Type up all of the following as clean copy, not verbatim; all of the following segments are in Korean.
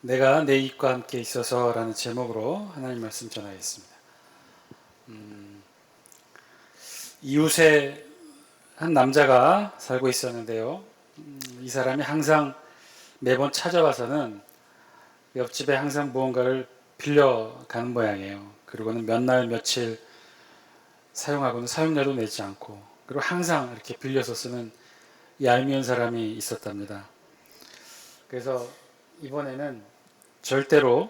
내가 내 입과 함께 있어서라는 제목으로 하나님 말씀 전하겠습니다. 이웃에 한 남자가 살고 있었는데요. 이 사람이 항상 매번 찾아와서는 옆집에 항상 무언가를 빌려가는 모양이에요. 그리고는 몇 날 며칠 사용하고는 사용료도 내지 않고, 그리고 항상 이렇게 빌려서 쓰는 얄미운 사람이 있었답니다. 그래서 이번에는 절대로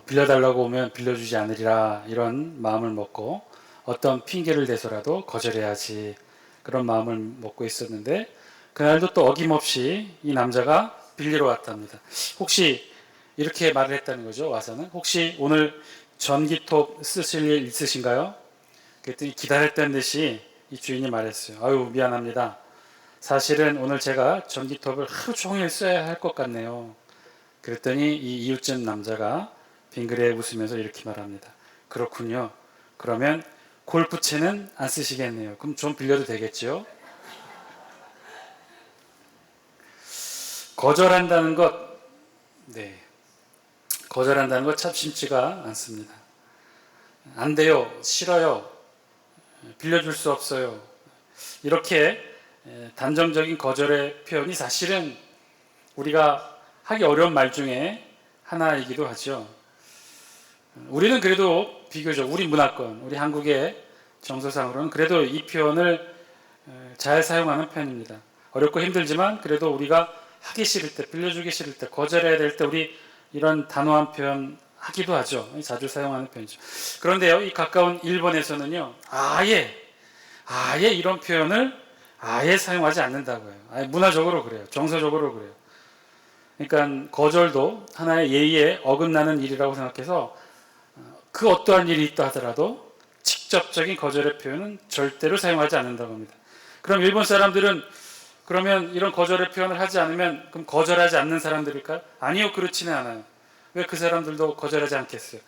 빌려달라고 오면 빌려주지 않으리라, 이런 마음을 먹고 어떤 핑계를 대서라도 거절해야지, 그런 마음을 먹고 있었는데, 그날도 또 어김없이 이 남자가 빌리러 왔답니다. 혹시 이렇게 말을 했다는 거죠. 와서는 혹시 오늘 전기톱 쓰실 일 있으신가요? 그랬더니 기다렸다는 듯이 이 주인이 말했어요. 아유, 미안합니다. 사실은 오늘 제가 전기톱을 하루 종일 써야 할 것 같네요. 그랬더니 이 이웃집 남자가 빙그레 웃으면서 이렇게 말합니다. 그렇군요. 그러면 골프채는 안 쓰시겠네요. 그럼 좀 빌려도 되겠죠? 거절한다는 것, 네, 거절한다는 것 참 쉽지가 않습니다. 안 돼요, 싫어요, 빌려줄 수 없어요. 이렇게 단정적인 거절의 표현이 사실은 우리가 하기 어려운 말 중에 하나이기도 하죠. 우리는 그래도 비교적 우리 문화권, 우리 한국의 정서상으로는 그래도 이 표현을 잘 사용하는 편입니다. 어렵고 힘들지만 그래도 우리가 하기 싫을 때, 빌려주기 싫을 때, 거절해야 될 때 우리 이런 단호한 표현 하기도 하죠. 자주 사용하는 표현이죠. 그런데요, 이 가까운 일본에서는요, 아예 이런 표현을 아예 사용하지 않는다고요. 아예 문화적으로 그래요. 정서적으로 그래요. 그러니까 거절도 하나의 예의에 어긋나는 일이라고 생각해서 그 어떠한 일이 있다 하더라도 직접적인 거절의 표현은 절대로 사용하지 않는다고 합니다. 그럼 일본 사람들은 그러면 이런 거절의 표현을 하지 않으면 그럼 거절하지 않는 사람들일까요? 아니요, 그렇지는 않아요. 왜 그 사람들도 거절하지 않겠어요?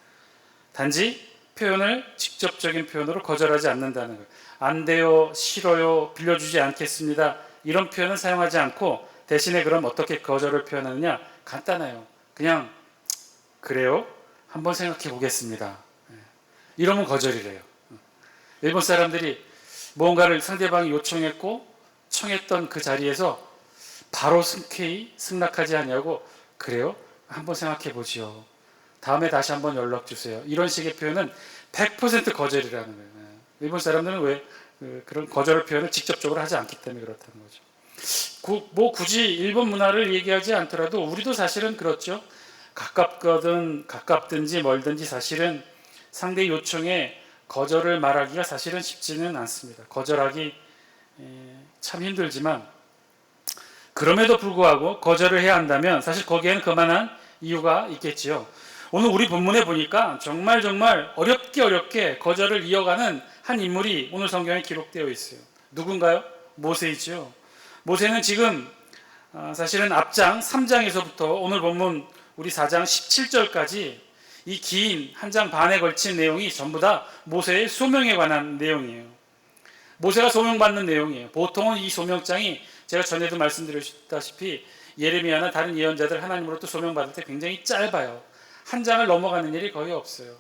단지 표현을 직접적인 표현으로 거절하지 않는다는 거예요. 안 돼요, 싫어요, 빌려주지 않겠습니다. 이런 표현은 사용하지 않고 대신에 그럼 어떻게 거절을 표현하느냐? 간단해요. 그냥 그래요? 한번 생각해 보겠습니다. 이러면 거절이래요. 일본 사람들이 무언가를 상대방이 요청했고 청했던 그 자리에서 바로 승쾌히 승낙하지 않냐고, 그래요? 한번 생각해 보지요. 다음에 다시 한번 연락 주세요. 이런 식의 표현은 100% 거절이라는 거예요. 일본 사람들은 왜 그런 거절 표현을 직접적으로 하지 않기 때문에 그렇다는 거죠. 뭐 굳이 일본 문화를 얘기하지 않더라도 우리도 사실은 그렇죠. 가깝든지 멀든지 사실은 상대 요청에 거절을 말하기가 사실은 쉽지는 않습니다. 거절하기 참 힘들지만, 그럼에도 불구하고 거절을 해야 한다면 사실 거기에는 그만한 이유가 있겠지요. 오늘 우리 본문에 보니까 정말 어렵게 거절을 이어가는 한 인물이 오늘 성경에 기록되어 있어요. 누군가요? 모세이죠. 모세는 지금 사실은 앞장 3장에서부터 오늘 본문 우리 4장 17절까지 이 긴 한 장 반에 걸친 내용이 전부 다 모세의 소명에 관한 내용이에요. 모세가 소명받는 내용이에요. 보통은 이 소명장이 제가 전에도 말씀드렸다시피 예레미야나 다른 예언자들 하나님으로부터 소명받을 때 굉장히 짧아요. 한 장을 넘어가는 일이 거의 없어요.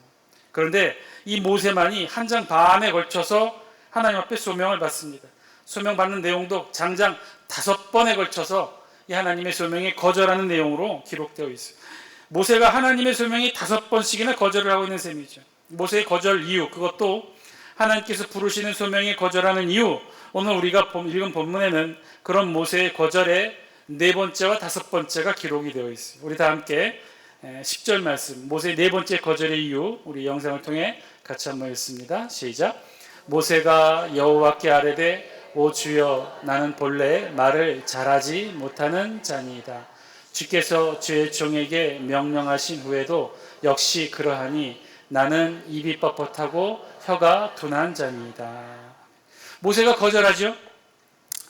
그런데 이 모세만이 한 장 반에 걸쳐서 하나님 앞에 소명을 받습니다. 소명받는 내용도 장장 5번에 걸쳐서 이 하나님의 소명에 거절하는 내용으로 기록되어 있어요. 모세가 하나님의 소명이 5번씩이나 거절을 하고 있는 셈이죠. 모세의 거절 이유, 그것도 하나님께서 부르시는 소명에 거절하는 이유, 오늘 우리가 읽은 본문에는 그런 모세의 거절의 4번째와 5번째가 기록이 되어 있어요. 우리 다 함께 10절 말씀, 모세의 4번째 거절의 이유, 우리 영상을 통해 같이 한번 읽습니다. 시작. 모세가 여호와께 아뢰되 오 주여, 나는 본래 말을 잘하지 못하는 자니이다. 주께서 주의 종에게 명령하신 후에도 역시 그러하니 나는 입이 뻣뻣하고 혀가 둔한 자니이다. 모세가 거절하죠.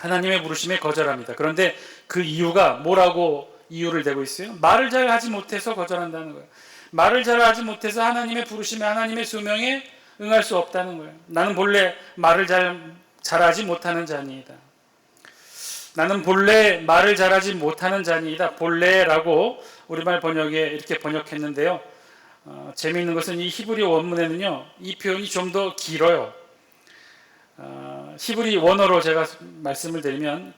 하나님의 부르심에 거절합니다. 그런데 그 이유가 뭐라고 이유를 대고 있어요? 말을 잘 하지 못해서 거절한다는 거예요. 말을 잘 하지 못해서 하나님의 부르심에, 하나님의 소명에 응할 수 없다는 거예요. 나는 본래 말을 잘하지 못하는 자니이다. 나는 본래 말을 잘하지 못하는 자니이다. 본래라고 우리말 번역에 이렇게 번역했는데요. 재미있는 것은 이 히브리 원문에는요, 이 표현이 좀 더 길어요. 히브리 원어로 제가 말씀을 드리면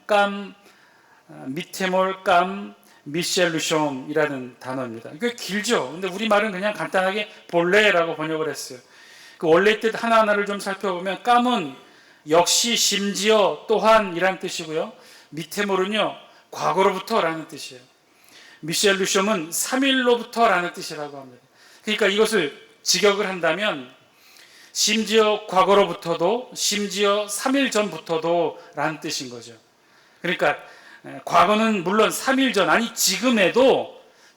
미테몰 미셸루숑이라는 단어입니다. 이게 길죠. 근데 우리말은 그냥 간단하게 본래라고 번역을 했어요. 그 원래 뜻 하나하나를 좀 살펴보면 깜은 역시 심지어 또한이라는 뜻이고요. 미테몰은요 과거로부터라는 뜻이에요. 미셸루숑은 3일로부터라는 뜻이라고 합니다. 그러니까 이것을 직역을 한다면 심지어 과거로부터도 심지어 3일 전부터도 라는 뜻인 거죠. 그러니까 과거는 물론 3일 전 아니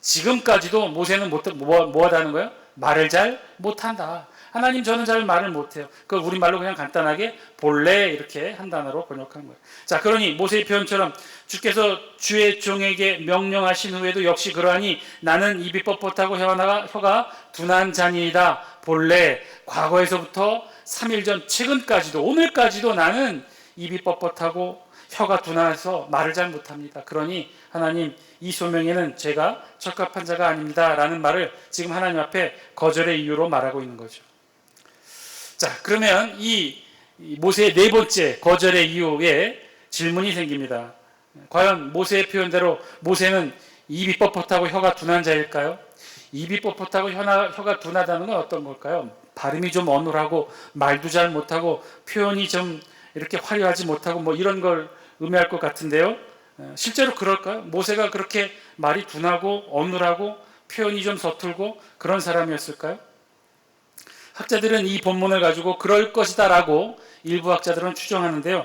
지금까지도 모세는 뭐하다는 거예요? 말을 잘 못한다. 하나님 저는 잘 말을 못해요. 그걸 우리말로 그냥 간단하게 본래 이렇게 한 단어로 번역한 거예요. 자, 그러니 모세의 표현처럼 주께서 주의 종에게 명령하신 후에도 역시 그러하니 나는 입이 뻣뻣하고 혀가 둔한 자니이다. 본래 과거에서부터 3일 전 최근까지도 오늘까지도 나는 입이 뻣뻣하고 혀가 둔해서 말을 잘 못합니다. 그러니 하나님 이 소명에는 제가 적합한 자가 아닙니다. 라는 말을 지금 하나님 앞에 거절의 이유로 말하고 있는 거죠. 자, 그러면 이 모세의 네 번째 거절의 이유에 질문이 생깁니다. 과연 모세의 표현대로 모세는 입이 뻣뻣하고 혀가 둔한 자일까요? 입이 뻣뻣하고 혀가 둔하다는 건 어떤 걸까요? 발음이 좀 어눌하고 말도 잘 못하고 표현이 좀 이렇게 화려하지 못하고 뭐 이런 걸 의미할 것 같은데요. 실제로 그럴까요? 모세가 그렇게 말이 둔하고 어눌하고 표현이 좀 서툴고 그런 사람이었을까요? 학자들은 이 본문을 가지고 그럴 것이다 라고 일부 학자들은 추정하는데요.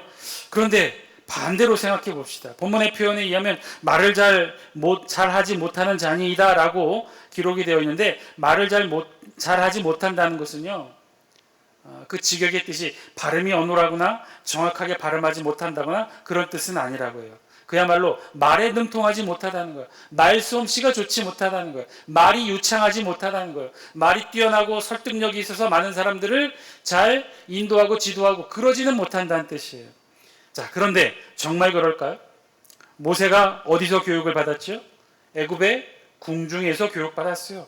그런데 반대로 생각해 봅시다. 본문의 표현에 의하면 말을 잘하지 못하는 자니이다 라고 기록이 되어 있는데 말을 잘하지 못한다는 것은요, 그 직역의 뜻이 발음이 어눌하거나 정확하게 발음하지 못한다거나 그런 뜻은 아니라고 해요. 그야말로 말에 능통하지 못하다는 거예요. 말솜씨가 좋지 못하다는 거예요. 말이 유창하지 못하다는 거예요. 말이 뛰어나고 설득력이 있어서 많은 사람들을 잘 인도하고 지도하고 그러지는 못한다는 뜻이에요. 자, 그런데 정말 그럴까요? 모세가 어디서 교육을 받았죠? 애굽의 궁중에서 교육받았어요.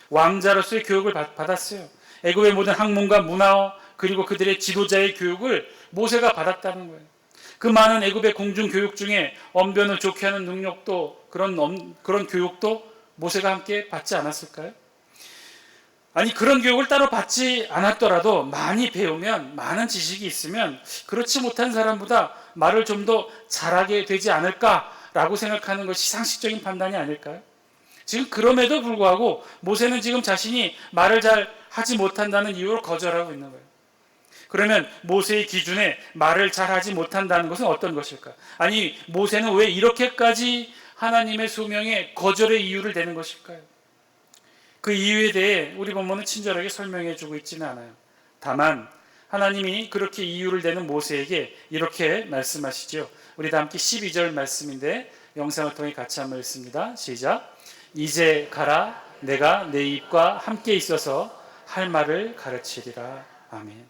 왕자로서의 교육을 받았어요. 애굽의 모든 학문과 문화 그리고 그들의 지도자의 교육을 모세가 받았다는 거예요. 그 많은 애굽의 궁중 교육 중에 언변을 좋게 하는 능력도 그런 교육도 모세가 함께 받지 않았을까요? 아니 그런 교육을 따로 받지 않았더라도 많이 배우면 많은 지식이 있으면 그렇지 못한 사람보다 말을 좀 더 잘하게 되지 않을까라고 생각하는 것이 상식적인 판단이 아닐까요? 지금 그럼에도 불구하고 모세는 지금 자신이 말을 잘 하지 못한다는 이유로 거절하고 있는 거예요. 그러면 모세의 기준에 말을 잘하지 못한다는 것은 어떤 것일까? 아니 모세는 왜 이렇게까지 하나님의 소명에 거절의 이유를 대는 것일까요? 그 이유에 대해 우리 본문은 친절하게 설명해 주고 있지는 않아요. 다만 하나님이 그렇게 이유를 대는 모세에게 이렇게 말씀하시죠. 우리 다 함께 12절 말씀인데 영상을 통해 같이 한번 읽습니다. 시작. 이제 가라. 내가 내 입과 함께 있어서 할 말을 가르치리라. 아멘.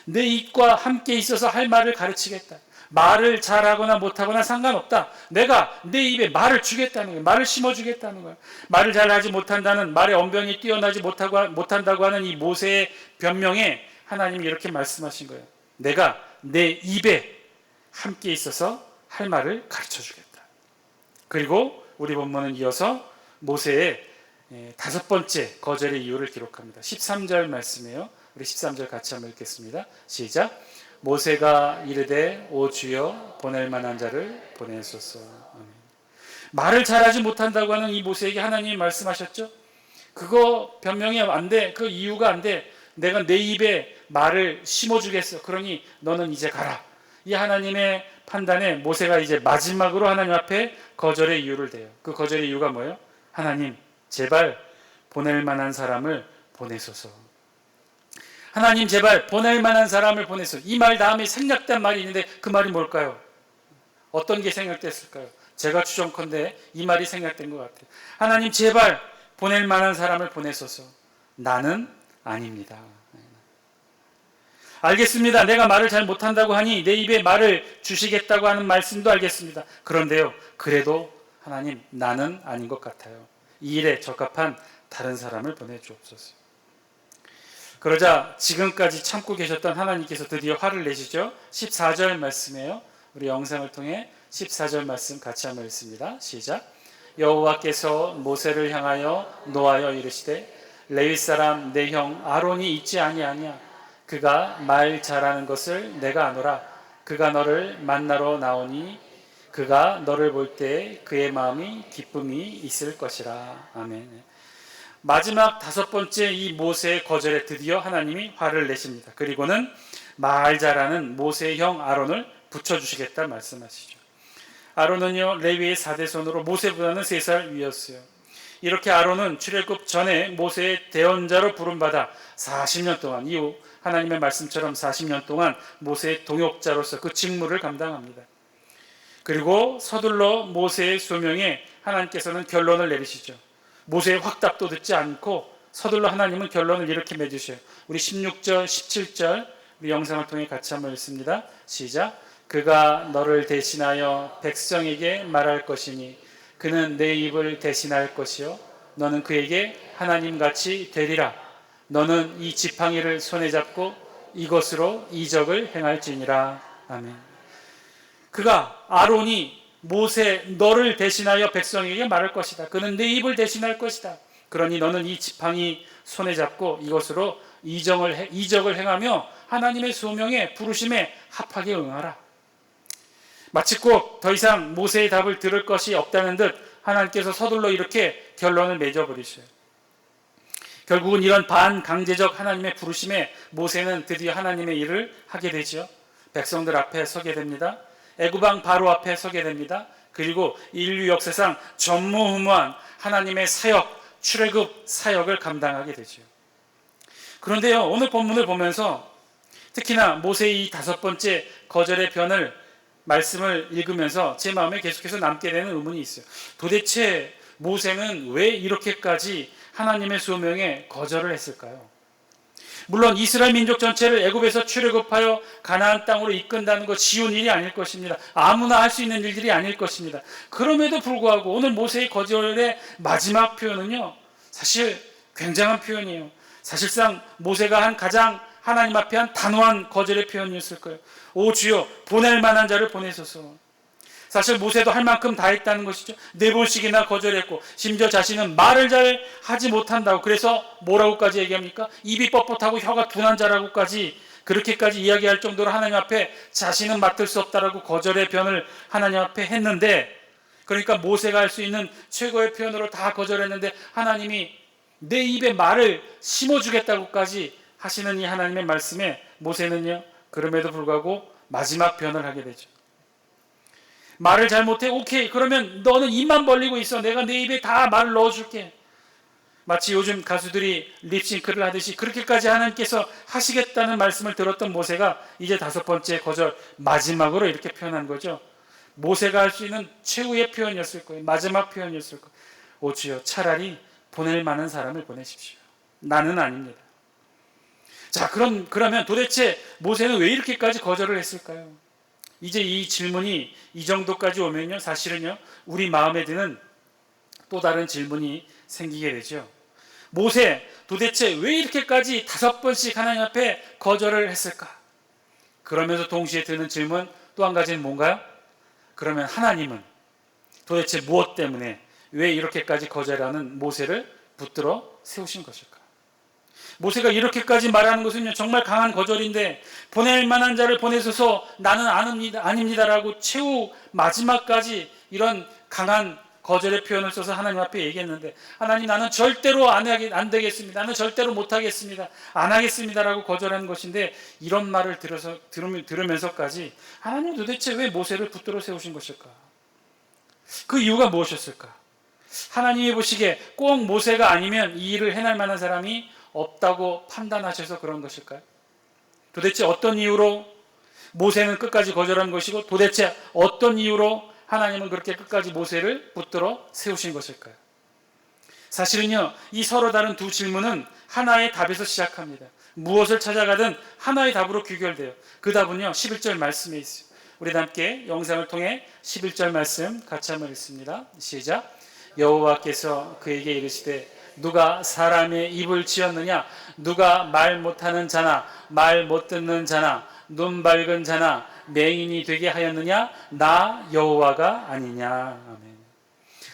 내 입과 함께 있어서 할 말을 가르치겠다. 말을 잘하거나 못하거나 상관없다. 내가 내 입에 말을 주겠다는 거예요. 말을 심어주겠다는 거예요. 말을 잘하지 못한다는, 말의 언변이 뛰어나지 못한다고 하는 이 모세의 변명에 하나님이 이렇게 말씀하신 거예요. 내가 내 입에 함께 있어서 할 말을 가르쳐주겠다. 그리고 우리 본문은 이어서 모세의 다섯 번째 거절의 이유를 기록합니다. 13절 말씀이에요. 우리 13절 같이 한번 읽겠습니다. 시작. 모세가 이르되 오 주여 보낼 만한 자를 보내소서. 아멘. 말을 잘하지 못한다고 하는 이 모세에게 하나님이 말씀하셨죠. 그거 변명이 안 돼. 그 이유가 안 돼. 내가 내 입에 말을 심어주겠어. 그러니 너는 이제 가라. 이 하나님의 판단에 모세가 이제 마지막으로 하나님 앞에 거절의 이유를 대요. 그 거절의 이유가 뭐예요? 하나님 제발 보낼 만한 사람을 보내소서. 하나님 제발 보낼 만한 사람을 보내소서. 이 말 다음에 생략된 말이 있는데 그 말이 뭘까요? 어떤 게 생략됐을까요? 제가 추정컨대 이 말이 생략된 것 같아요. 하나님 제발 보낼 만한 사람을 보내소서. 나는 아닙니다. 알겠습니다. 내가 말을 잘 못한다고 하니 내 입에 말을 주시겠다고 하는 말씀도 알겠습니다. 그런데요, 그래도 하나님, 나는 아닌 것 같아요. 이 일에 적합한 다른 사람을 보내주옵소서. 그러자 지금까지 참고 계셨던 하나님께서 드디어 화를 내시죠. 14절 말씀이에요. 우리 영상을 통해 14절 말씀 같이 한번 읽습니다. 시작. 여호와께서 모세를 향하여 노하여 이르시되 레위 사람 내 형 아론이 있지 아니하냐. 그가 말 잘하는 것을 내가 아노라. 그가 너를 만나러 나오니 그가 너를 볼 때 그의 마음이 기쁨이 있을 것이라. 아멘. 마지막 5번째 이 모세의 거절에 드디어 하나님이 화를 내십니다. 그리고는 말 잘하는 모세의 형 아론을 붙여주시겠다 말씀하시죠. 아론은요, 레위의 4대손으로 모세보다는 3살 위였어요. 이렇게 아론은 출애굽 전에 모세의 대언자로 부름받아 40년 동안, 이후 하나님의 말씀처럼 40년 동안 모세의 동역자로서 그 직무를 감당합니다. 그리고 서둘러 모세의 소명에 하나님께서는 결론을 내리시죠. 모세의 확답도 듣지 않고 서둘러 하나님은 결론을 이렇게 맺으셔요. 우리 16절, 17절 우리 영상을 통해 같이 한번 읽습니다. 시작. 그가 너를 대신하여 백성에게 말할 것이니 그는 내 입을 대신할 것이요 너는 그에게 하나님같이 되리라. 너는 이 지팡이를 손에 잡고 이것으로 이적을 행할지니라. 아멘. 그가 아론이 모세 너를 대신하여 백성에게 말할 것이다. 그는 내 입을 대신할 것이다. 그러니 너는 이 지팡이 손에 잡고 이것으로 이적을 행하며 하나님의 소명에 부르심에 합하게 응하라. 마치 꼭 더 이상 모세의 답을 들을 것이 없다는 듯 하나님께서 서둘러 이렇게 결론을 맺어버리셔요. 결국은 이런 반강제적 하나님의 부르심에 모세는 드디어 하나님의 일을 하게 되죠. 백성들 앞에 서게 됩니다. 애굽왕 바로 앞에 서게 됩니다. 그리고 인류 역사상 전무후무한 하나님의 사역, 출애굽 사역을 감당하게 되죠. 그런데요, 오늘 본문을 보면서 특히나 모세의 이 5번째 거절의 변을 말씀을 읽으면서 제 마음에 계속해서 남게 되는 의문이 있어요. 도대체 모세는 왜 이렇게까지 하나님의 소명에 거절을 했을까요? 물론 이스라엘 민족 전체를 애굽에서 출애굽하여 가나안 땅으로 이끈다는 것 쉬운 일이 아닐 것입니다. 아무나 할 수 있는 일들이 아닐 것입니다. 그럼에도 불구하고 오늘 모세의 거절의 마지막 표현은요, 사실 굉장한 표현이에요. 사실상 모세가 한 가장 하나님 앞에 한 단호한 거절의 표현이었을 거예요. 오 주여, 보낼 만한 자를 보내소서. 사실 모세도 할 만큼 다 했다는 것이죠. 4번씩이나 거절했고 심지어 자신은 말을 잘 하지 못한다고, 그래서 뭐라고까지 얘기합니까? 입이 뻣뻣하고 혀가 둔한 자라고까지, 그렇게까지 이야기할 정도로 하나님 앞에 자신은 맡을 수 없다라고 거절의 변을 하나님 앞에 했는데, 그러니까 모세가 할 수 있는 최고의 표현으로 다 거절했는데 하나님이 내 입에 말을 심어주겠다고까지 하시는 이 하나님의 말씀에 모세는요, 그럼에도 불구하고 마지막 변을 하게 되죠. 말을 잘 못해? 오케이, 그러면 너는 입만 벌리고 있어. 내가 내 입에 다 말을 넣어줄게. 마치 요즘 가수들이 립싱크를 하듯이 그렇게까지 하나님께서 하시겠다는 말씀을 들었던 모세가 이제 5번째 거절, 마지막으로 이렇게 표현한 거죠. 모세가 할 수 있는 최후의 표현이었을 거예요. 마지막 표현이었을 거예요. 오 주여, 차라리 보낼 만한 사람을 보내십시오. 나는 아닙니다. 자, 그러면 도대체 모세는 왜 이렇게까지 거절을 했을까요? 이제 이 질문이 이 정도까지 오면요, 사실은요, 우리 마음에 드는 또 다른 질문이 생기게 되죠. 모세, 도대체 왜 이렇게까지 5번씩 하나님 앞에 거절을 했을까? 그러면서 동시에 드는 질문 또 한 가지는 뭔가요? 그러면 하나님은 도대체 무엇 때문에 왜 이렇게까지 거절하는 모세를 붙들어 세우신 것일까? 모세가 이렇게까지 말하는 것은요, 정말 강한 거절인데 보낼 만한 자를 보내소서, 나는 아닙니다라고 최후 마지막까지 이런 강한 거절의 표현을 써서 하나님 앞에 얘기했는데, 하나님, 나는 절대로 안 되겠습니다. 나는 절대로 못하겠습니다. 안 하겠습니다라고 거절하는 것인데, 이런 말을 들으면서까지 하나님 도대체 왜 모세를 붙들어 세우신 것일까? 그 이유가 무엇이었을까? 하나님이 보시기에 꼭 모세가 아니면 이 일을 해낼 만한 사람이 없다고 판단하셔서 그런 것일까요? 도대체 어떤 이유로 모세는 끝까지 거절한 것이고, 도대체 어떤 이유로 하나님은 그렇게 끝까지 모세를 붙들어 세우신 것일까요? 사실은요, 이 서로 다른 두 질문은 하나의 답에서 시작합니다. 무엇을 찾아가든 하나의 답으로 귀결돼요. 그 답은요 11절 말씀에 있어요. 우리 함께 영상을 통해 11절 말씀 같이 한번 읽습니다. 시작. 여호와께서 그에게 이르시되 누가 사람의 입을 지었느냐? 누가 말 못하는 자나 말 못 듣는 자나 눈 밝은 자나 맹인이 되게 하였느냐? 나 여호와가 아니냐. 아멘.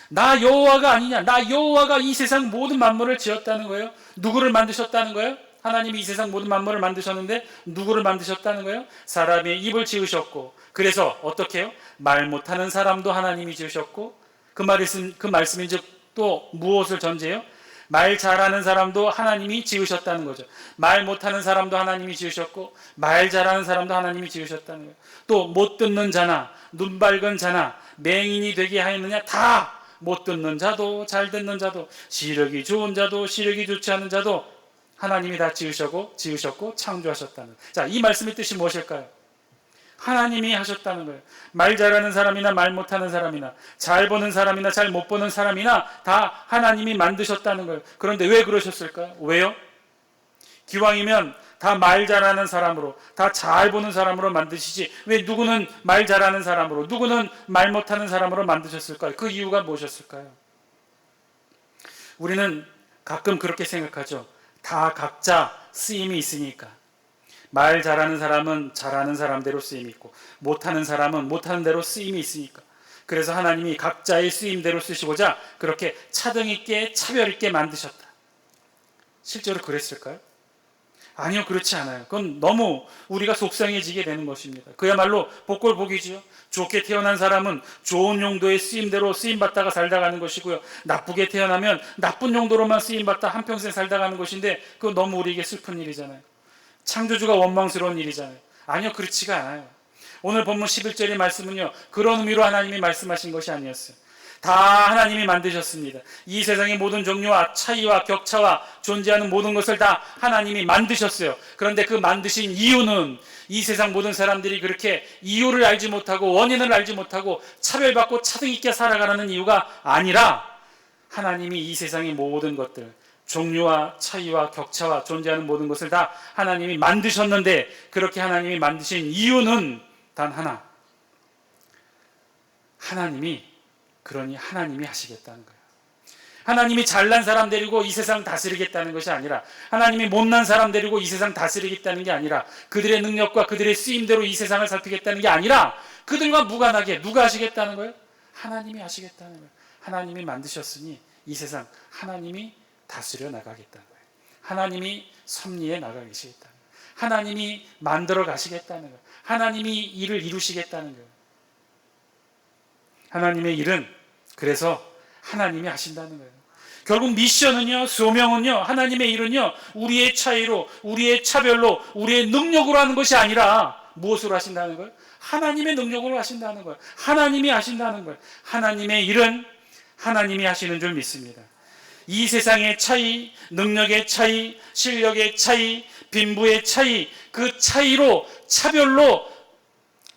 나 여호와가 아니냐. 나 여호와가 이 세상 모든 만물을 지었다는 거예요. 누구를 만드셨다는 거예요? 하나님이 이 세상 모든 만물을 만드셨는데 누구를 만드셨다는 거예요? 사람의 입을 지으셨고, 그래서 어떻게 해요? 말 못하는 사람도 하나님이 지으셨고, 그 말씀인 즉 또 무엇을 전제해요? 말 잘하는 사람도 하나님이 지으셨다는 거죠. 말 못하는 사람도 하나님이 지으셨고, 말 잘하는 사람도 하나님이 지으셨다는 거예요. 또 못 듣는 자나 눈 밝은 자나 맹인이 되게 하였느냐? 다 못 듣는 자도 잘 듣는 자도 시력이 좋은 자도 시력이 좋지 않은 자도 하나님이 다 지으셨고 창조하셨다는. 자, 이 말씀의 뜻이 무엇일까요? 하나님이 하셨다는 거예요. 말 잘하는 사람이나 말 못하는 사람이나 잘 보는 사람이나 잘 못 보는 사람이나 다 하나님이 만드셨다는 거예요. 그런데 왜 그러셨을까요? 왜요? 기왕이면 다 말 잘하는 사람으로, 다 잘 보는 사람으로 만드시지 왜 누구는 말 잘하는 사람으로, 누구는 말 못하는 사람으로 만드셨을까요? 그 이유가 무엇이었을까요? 우리는 가끔 그렇게 생각하죠. 다 각자 쓰임이 있으니까. 말 잘하는 사람은 잘하는 사람대로 쓰임이 있고, 못하는 사람은 못하는 대로 쓰임이 있으니까. 그래서 하나님이 각자의 쓰임대로 쓰시고자 그렇게 차등 있게 차별 있게 만드셨다. 실제로 그랬을까요? 아니요, 그렇지 않아요. 그건 너무 우리가 속상해지게 되는 것입니다. 그야말로 복골복이지요. 좋게 태어난 사람은 좋은 용도의 쓰임대로 쓰임받다가 살다 가는 것이고요. 나쁘게 태어나면 나쁜 용도로만 쓰임받다 한평생 살다 가는 것인데, 그건 너무 우리에게 슬픈 일이잖아요. 창조주가 원망스러운 일이잖아요. 아니요, 그렇지가 않아요. 오늘 본문 11절의 말씀은요, 그런 의미로 하나님이 말씀하신 것이 아니었어요. 다 하나님이 만드셨습니다. 이 세상의 모든 종류와 차이와 격차와 존재하는 모든 것을 다 하나님이 만드셨어요. 그런데 그 만드신 이유는 이 세상 모든 사람들이 그렇게 이유를 알지 못하고 원인을 알지 못하고 차별받고 차등 있게 살아가는 이유가 아니라, 하나님이 이 세상의 모든 것들, 종류와 차이와 격차와 존재하는 모든 것을 다 하나님이 만드셨는데, 그렇게 하나님이 만드신 이유는 단 하나. 그러니 하나님이 하시겠다는 거예요. 하나님이 잘난 사람 데리고 이 세상 다스리겠다는 것이 아니라, 하나님이 못난 사람 데리고 이 세상 다스리겠다는 게 아니라, 그들의 능력과 그들의 쓰임대로 이 세상을 살피겠다는 게 아니라, 그들과 무관하게 누가 하시겠다는 거예요? 하나님이 하시겠다는 거예요. 하나님이 만드셨으니 이 세상 하나님이 다스려 나가겠다는 거예요. 하나님이 섭리해 나가시겠다는 거예요. 하나님이 만들어 가시겠다는 거예요. 하나님이 일을 이루시겠다는 거예요. 하나님의 일은 그래서 하나님이 하신다는 거예요. 결국 미션은요, 소명은요, 하나님의 일은요, 우리의 차이로, 우리의 차별로, 우리의 능력으로 하는 것이 아니라 무엇으로 하신다는 거예요? 하나님의 능력으로 하신다는 거예요. 하나님이 하신다는 거예요. 하나님의 일은 하나님이 하시는 줄 믿습니다. 이 세상의 차이, 능력의 차이, 실력의 차이, 빈부의 차이, 그 차이로, 차별로,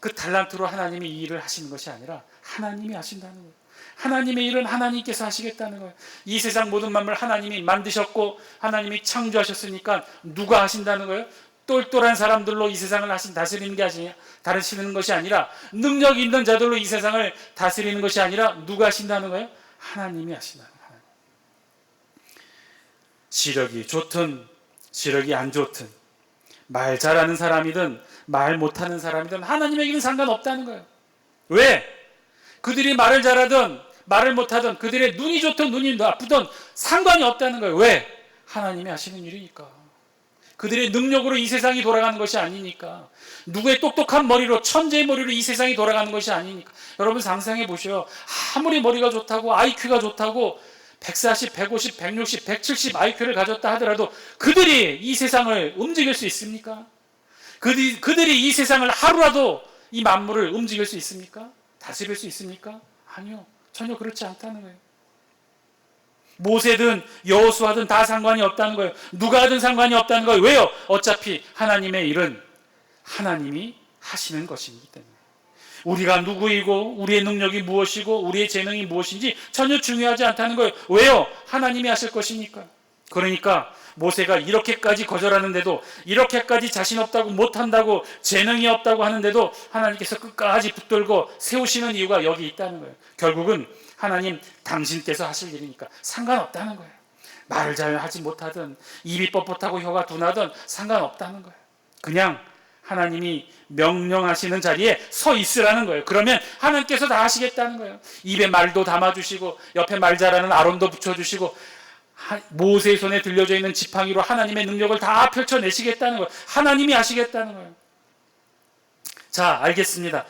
그 달란트로 하나님이 이 일을 하시는 것이 아니라 하나님이 하신다는 거예요. 하나님의 일은 하나님께서 하시겠다는 거예요. 이 세상 모든 만물 하나님이 만드셨고 하나님이 창조하셨으니까 누가 하신다는 거예요? 똘똘한 사람들로 이 세상을 다스리는 게 아니라, 다스리는 것이 아니라, 능력 있는 자들로 이 세상을 다스리는 것이 아니라 누가 하신다는 거예요? 하나님이 하신다는 거예요. 시력이 좋든 시력이 안 좋든, 말 잘하는 사람이든 말 못하는 사람이든 하나님에게는 상관없다는 거예요. 왜? 그들이 말을 잘하든 말을 못하든, 그들의 눈이 좋든 눈이 나쁘든 상관이 없다는 거예요. 왜? 하나님이 하시는 일이니까. 그들의 능력으로 이 세상이 돌아가는 것이 아니니까. 누구의 똑똑한 머리로, 천재의 머리로 이 세상이 돌아가는 것이 아니니까. 여러분 상상해 보시오. 아무리 머리가 좋다고, IQ가 좋다고 140, 150, 160, 170 IQ를 가졌다 하더라도 그들이 이 세상을 움직일 수 있습니까? 그들이 이 세상을 하루라도 이 만물을 움직일 수 있습니까? 다스릴 수 있습니까? 아니요. 전혀 그렇지 않다는 거예요. 모세든 여호수아든 다 상관이 없다는 거예요. 누가 하든 상관이 없다는 거예요. 왜요? 어차피 하나님의 일은 하나님이 하시는 것이기 때문에. 우리가 누구이고 우리의 능력이 무엇이고 우리의 재능이 무엇인지 전혀 중요하지 않다는 거예요. 왜요? 하나님이 하실 것이니까. 그러니까 모세가 이렇게까지 거절하는데도, 이렇게까지 자신 없다고, 못한다고, 재능이 없다고 하는데도 하나님께서 끝까지 붙들고 세우시는 이유가 여기 있다는 거예요. 결국은 하나님 당신께서 하실 일이니까 상관없다는 거예요. 말을 잘 하지 못하든 입이 뻣뻣하고 혀가 둔하든 상관없다는 거예요. 그냥 하나님이 명령하시는 자리에 서 있으라는 거예요. 그러면 하나님께서 다 하시겠다는 거예요. 입에 말도 담아주시고 옆에 말 잘하는 아론도 붙여주시고 모세의 손에 들려져 있는 지팡이로 하나님의 능력을 다 펼쳐내시겠다는 거예요. 하나님이 하시겠다는 거예요. 자, 알겠습니다.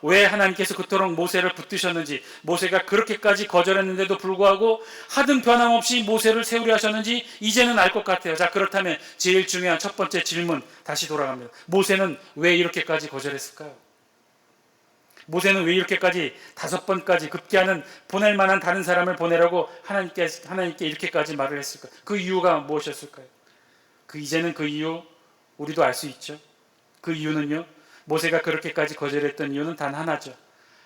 왜 하나님께서 그토록 모세를 붙드셨는지, 모세가 그렇게까지 거절했는데도 불구하고 하등 변함없이 모세를 세우려 하셨는지 이제는 알 것 같아요. 자, 그렇다면 제일 중요한 첫 번째 질문 다시 돌아갑니다. 모세는 왜 이렇게까지 거절했을까요? 모세는 왜 이렇게까지 5번까지 급기야는 보낼 만한 다른 사람을 보내라고 하나님께 이렇게까지 말을 했을까요? 그 이유가 무엇이었을까요? 이제는 그 이유 우리도 알 수 있죠. 그 이유는요, 모세가 그렇게까지 거절했던 이유는 단 하나죠.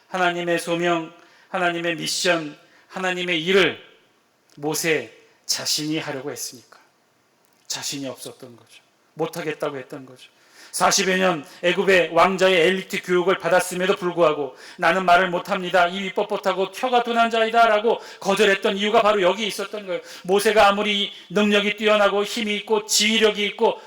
하나님의 소명, 하나님의 미션, 하나님의 일을 모세 자신이 하려고 했으니까. 자신이 없었던 거죠. 못하겠다고 했던 거죠. 40여 년 애굽의 왕자의 엘리트 교육을 받았음에도 불구하고 나는 말을 못합니다, 입이 뻣뻣하고 혀가 둔한 자이다 라고 거절했던 이유가 바로 여기 있었던 거예요. 모세가 아무리 능력이 뛰어나고 힘이 있고 지휘력이 있고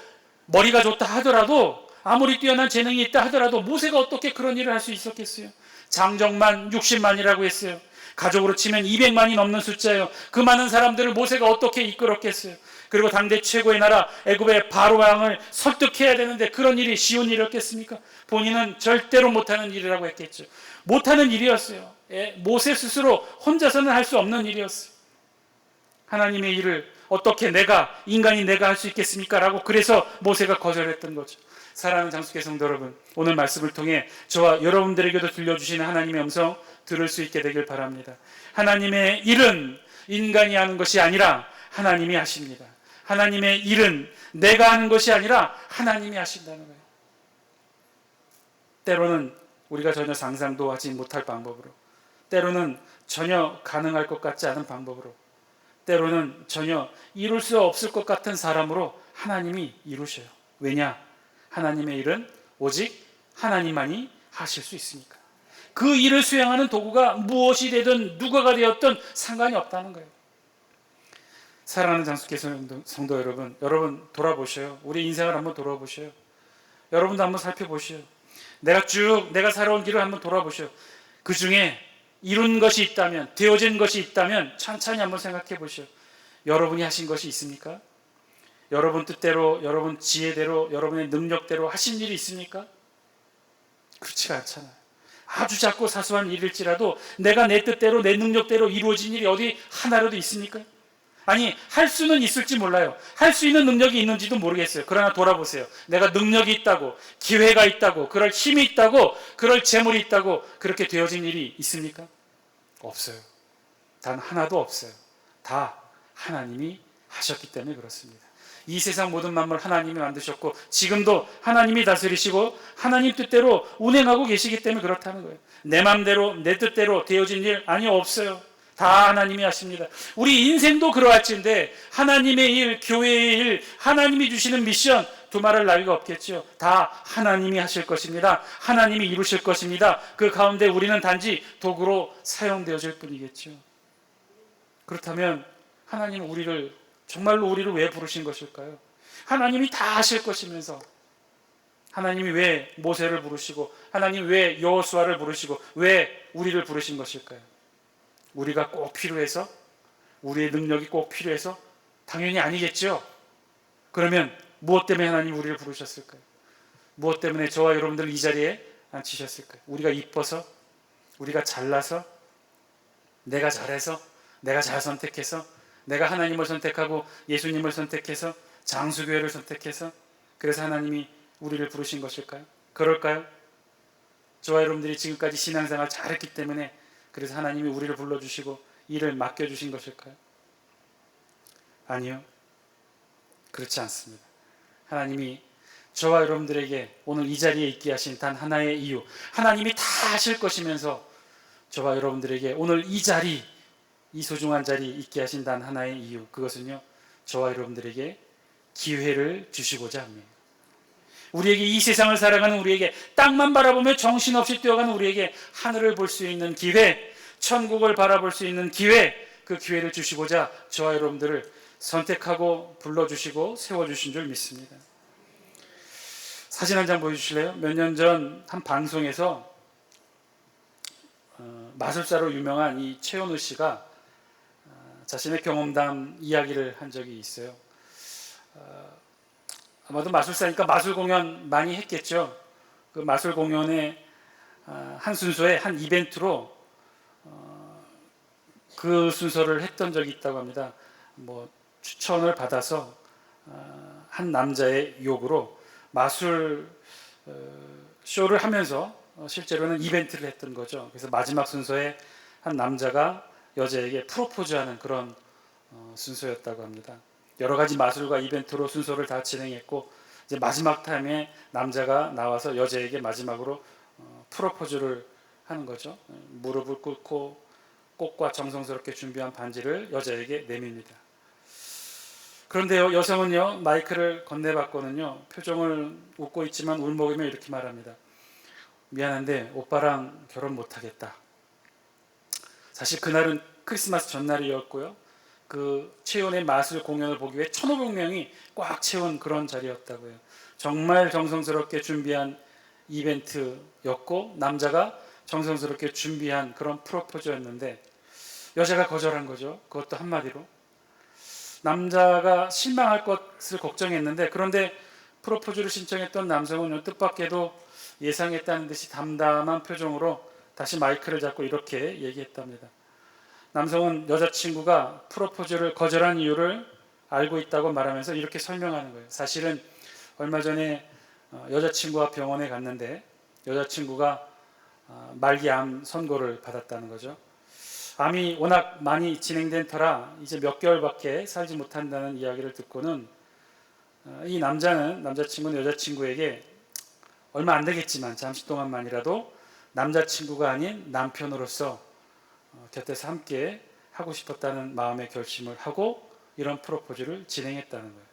머리가 좋다 하더라도, 아무리 뛰어난 재능이 있다 하더라도 모세가 어떻게 그런 일을 할 수 있었겠어요? 장정만 60만이라고 했어요. 가족으로 치면 200만이 넘는 숫자예요. 그 많은 사람들을 모세가 어떻게 이끌었겠어요? 그리고 당대 최고의 나라 애굽의 바로 왕을 설득해야 되는데 그런 일이 쉬운 일이었겠습니까? 본인은 절대로 못하는 일이라고 했겠죠. 못하는 일이었어요. 모세 스스로 혼자서는 할 수 없는 일이었어요. 하나님의 일을 어떻게 인간이 내가 할 수 있겠습니까? 라고 그래서 모세가 거절했던 거죠. 사랑하는 장수교 성도 여러분, 오늘 말씀을 통해 저와 여러분들에게도 들려주시는 하나님의 음성 들을 수 있게 되길 바랍니다. 하나님의 일은 인간이 하는 것이 아니라 하나님이 하십니다. 하나님의 일은 내가 하는 것이 아니라 하나님이 하신다는 거예요. 때로는 우리가 전혀 상상도 하지 못할 방법으로, 때로는 전혀 가능할 것 같지 않은 방법으로, 때로는 전혀 이룰 수 없을 것 같은 사람으로 하나님이 이루셔요. 왜냐? 하나님의 일은 오직 하나님만이 하실 수 있으니까. 그 일을 수행하는 도구가 무엇이 되든 누가가 되었든 상관이 없다는 거예요. 사랑하는 장수교 성도 여러분 돌아보셔요. 우리 인생을 한번 돌아보셔요. 여러분도 한번 살펴보셔요. 내가 살아온 길을 한번 돌아보셔요. 그 중에 이룬 것이 있다면, 되어진 것이 있다면 천천히 한번 생각해 보셔요. 여러분이 하신 것이 있습니까? 여러분 뜻대로, 여러분 지혜대로, 여러분의 능력대로 하신 일이 있습니까? 그렇지가 않잖아요. 아주 작고 사소한 일일지라도 내가 내 뜻대로, 내 능력대로 이루어진 일이 어디 하나라도 있습니까? 아니, 할 수는 있을지 몰라요. 할 수 있는 능력이 있는지도 모르겠어요. 그러나 돌아보세요. 내가 능력이 있다고, 기회가 있다고, 그럴 힘이 있다고, 그럴 재물이 있다고 그렇게 되어진 일이 있습니까? 없어요. 단 하나도 없어요. 다 하나님이 하셨기 때문에 그렇습니다. 이 세상 모든 만물 하나님이 만드셨고 지금도 하나님이 다스리시고 하나님 뜻대로 운행하고 계시기 때문에 그렇다는 거예요. 내 마음대로, 내 뜻대로 되어진 일 없어요. 다 하나님이 하십니다. 우리 인생도 그러할진데 하나님의 일, 교회의 일, 하나님이 주시는 미션 두말할 나위가 없겠죠. 다 하나님이 하실 것입니다. 하나님이 이루실 것입니다. 그 가운데 우리는 단지 도구로 사용되어질 뿐이겠죠. 그렇다면 하나님은 정말로 우리를 왜 부르신 것일까요? 하나님이 다 하실 것이면서 하나님이 왜 모세를 부르시고 하나님이 왜 여호수아를 부르시고 왜 우리를 부르신 것일까요? 우리가 꼭 필요해서? 우리의 능력이 꼭 필요해서? 당연히 아니겠죠. 그러면 무엇 때문에 하나님이 우리를 부르셨을까요? 무엇 때문에 저와 여러분들을 이 자리에 앉히셨을까요? 우리가 이뻐서? 우리가 잘나서? 내가 잘해서? 내가 잘 선택해서? 내가 하나님을 선택하고 예수님을 선택해서 장수교회를 선택해서 그래서 하나님이 우리를 부르신 것일까요? 그럴까요? 저와 여러분들이 지금까지 신앙생활 잘했기 때문에 그래서 하나님이 우리를 불러주시고 일을 맡겨주신 것일까요? 아니요. 그렇지 않습니다. 하나님이 저와 여러분들에게 오늘 이 자리에 있게 하신 단 하나의 이유, 하나님이 다 하실 것이면서 저와 여러분들에게 오늘 이 자리, 이 소중한 자리 있게 하신 단 하나의 이유, 그것은요 저와 여러분들에게 기회를 주시고자 합니다. 우리에게 이 세상을 살아가는 우리에게 땅만 바라보며 정신없이 뛰어가는 우리에게 하늘을 볼 수 있는 기회, 천국을 바라볼 수 있는 기회, 그 기회를 주시고자 저와 여러분들을 선택하고 불러주시고 세워주신 줄 믿습니다. 사진 한 장 보여주실래요? 몇 년 전 한 방송에서 마술사로 유명한 이 최현우 씨가 자신의 경험담 이야기를 한 적이 있어요. 아마도 마술사니까 마술 공연 많이 했겠죠. 그 마술 공연의 한 순서에 한 이벤트로 그 순서를 했던 적이 있다고 합니다. 뭐 추천을 받아서 한 남자의 욕으로 마술 쇼를 하면서 실제로는 이벤트를 했던 거죠. 그래서 마지막 순서에 한 남자가 여자에게 프로포즈하는 그런 순서였다고 합니다. 여러 가지 마술과 이벤트로 순서를 다 진행했고 이제 마지막 타임에 남자가 나와서 여자에게 마지막으로 프로포즈를 하는 거죠. 무릎을 꿇고 꽃과 정성스럽게 준비한 반지를 여자에게 내밉니다. 그런데요, 여성은요 마이크를 건네받고는요 표정을 웃고 있지만 울먹이며 이렇게 말합니다. 미안한데 오빠랑 결혼 못하겠다. 사실 그날은 크리스마스 전날이었고요. 그 최연의 마술 공연을 보기 위해 1,500명이 꽉 채운 그런 자리였다고요. 정말 정성스럽게 준비한 이벤트였고 남자가 정성스럽게 준비한 그런 프로포즈였는데 여자가 거절한 거죠. 그것도 한마디로. 남자가 실망할 것을 걱정했는데 그런데 프로포즈를 신청했던 남성은 뜻밖에도 예상했다는 듯이 담담한 표정으로 다시 마이크를 잡고 이렇게 얘기했답니다. 남성은 여자친구가 프로포즈를 거절한 이유를 알고 있다고 말하면서 이렇게 설명하는 거예요. 사실은 얼마 전에 여자친구와 병원에 갔는데 여자친구가 말기암 선고를 받았다는 거죠. 암이 워낙 많이 진행된 터라 이제 몇 개월밖에 살지 못한다는 이야기를 듣고는 이 남자친구는 여자친구에게 얼마 안 되겠지만 잠시 동안만이라도 남자친구가 아닌 남편으로서 곁에서 함께 하고 싶었다는 마음의 결심을 하고 이런 프로포즈를 진행했다는 거예요.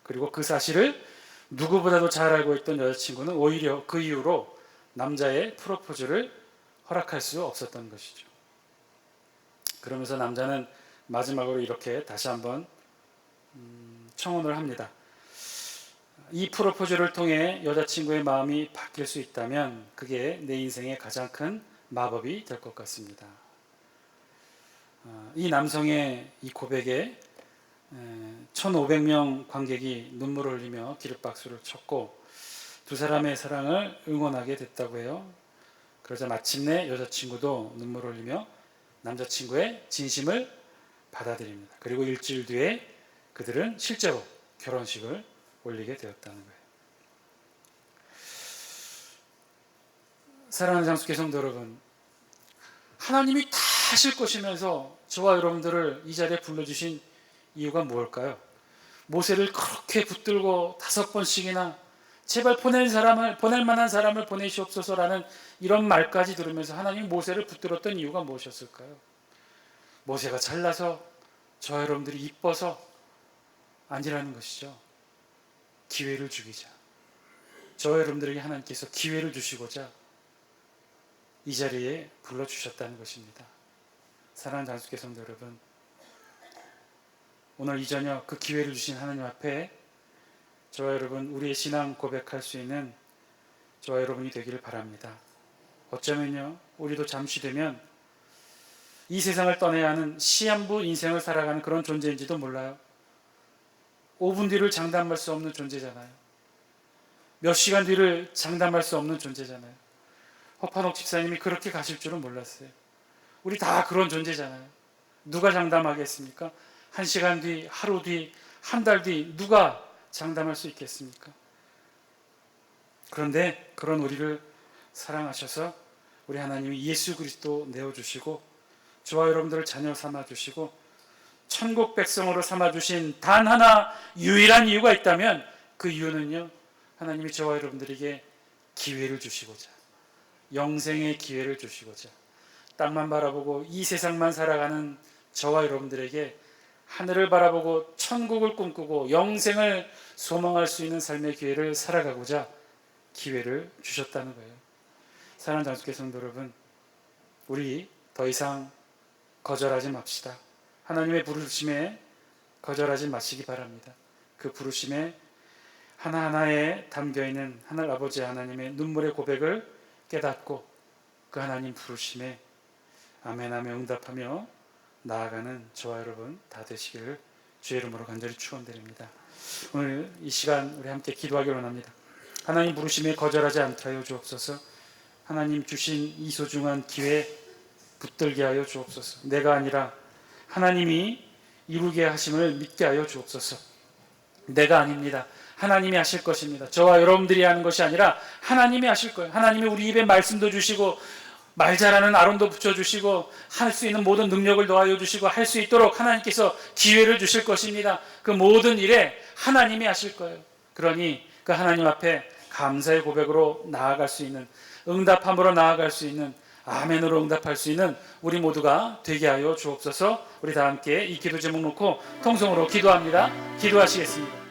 그리고 그 사실을 누구보다도 잘 알고 있던 여자친구는 오히려 그 이후로 남자의 프로포즈를 허락할 수 없었던 것이죠. 그러면서 남자는 마지막으로 이렇게 다시 한번 청혼을 합니다. 이 프로포즈를 통해 여자친구의 마음이 바뀔 수 있다면 그게 내 인생의 가장 큰 마법이 될 것 같습니다. 이 남성의 이 고백에 1,500명 관객이 눈물을 흘리며 기립박수를 쳤고 두 사람의 사랑을 응원하게 됐다고 해요. 그러자 마침내 여자친구도 눈물을 흘리며 남자친구의 진심을 받아들입니다. 그리고 일주일 뒤에 그들은 실제로 결혼식을 올리게 되었다는 거예요. 사랑하는 장수교 성도 여러분, 하나님이 다 하실 것이면서 저와 여러분들을 이 자리에 불러주신 이유가 무엇일까요? 모세를 그렇게 붙들고 5번씩이나 제발 보낼 만한 사람을 보내시옵소서라는 이런 말까지 들으면서 하나님이 모세를 붙들었던 이유가 무엇이었을까요? 모세가 잘나서 저와 여러분들이 이뻐서 아니라는 것이죠. 기회를 주기자. 저와 여러분들에게 하나님께서 기회를 주시고자 이 자리에 불러주셨다는 것입니다. 사랑하는 장수교 성도 여러분, 오늘 이 저녁 그 기회를 주신 하나님 앞에 저와 여러분 우리의 신앙 고백할 수 있는 저와 여러분이 되기를 바랍니다. 어쩌면요 우리도 잠시 되면 이 세상을 떠나야 하는 시한부 인생을 살아가는 그런 존재인지도 몰라요. 5분 뒤를 장담할 수 없는 존재잖아요. 몇 시간 뒤를 장담할 수 없는 존재잖아요. 허판옥 집사님이 그렇게 가실 줄은 몰랐어요. 우리 다 그런 존재잖아요. 누가 장담하겠습니까? 1시간 뒤, 하루 뒤, 한 달 뒤 누가 장담할 수 있겠습니까? 그런데 그런 우리를 사랑하셔서 우리 하나님이 예수 그리스도 내어주시고 저와 여러분들을 자녀 삼아주시고 천국 백성으로 삼아주신 단 하나 유일한 이유가 있다면 그 이유는요 하나님이 저와 여러분들에게 기회를 주시고자 영생의 기회를 주시고자 땅만 바라보고 이 세상만 살아가는 저와 여러분들에게 하늘을 바라보고 천국을 꿈꾸고 영생을 소망할 수 있는 삶의 기회를 살아가고자 기회를 주셨다는 거예요. 사랑하는 장수교 성도 여러분, 우리 더 이상 거절하지 맙시다. 하나님의 부르심에 거절하지 마시기 바랍니다. 그 부르심에 하나하나에 담겨있는 하늘 아버지 하나님의 눈물의 고백을 깨닫고 그 하나님 부르심에 아멘 하며 응답하며 나아가는 저와 여러분 다 되시기를 주의 이름으로 간절히 축원드립니다. 오늘 이 시간 우리 함께 기도하기를 원합니다. 하나님 부르심에 거절하지 않게 하여 주옵소서. 하나님 주신 이 소중한 기회 붙들게 하여 주옵소서. 내가 아니라 하나님이 이루게 하심을 믿게 하여 주옵소서. 내가 아닙니다. 하나님이 하실 것입니다. 저와 여러분들이 하는 것이 아니라 하나님이 하실 거예요. 하나님이 우리 입에 말씀도 주시고 말 잘하는 아론도 붙여주시고 할 수 있는 모든 능력을 더하여 주시고 할 수 있도록 하나님께서 기회를 주실 것입니다. 그 모든 일에 하나님이 하실 거예요. 그러니 그 하나님 앞에 감사의 고백으로 나아갈 수 있는, 응답함으로 나아갈 수 있는, 아멘으로 응답할 수 있는 우리 모두가 되게 하여 주옵소서. 우리 다 함께 이 기도 제목 놓고 통성으로 기도합니다. 기도하시겠습니다.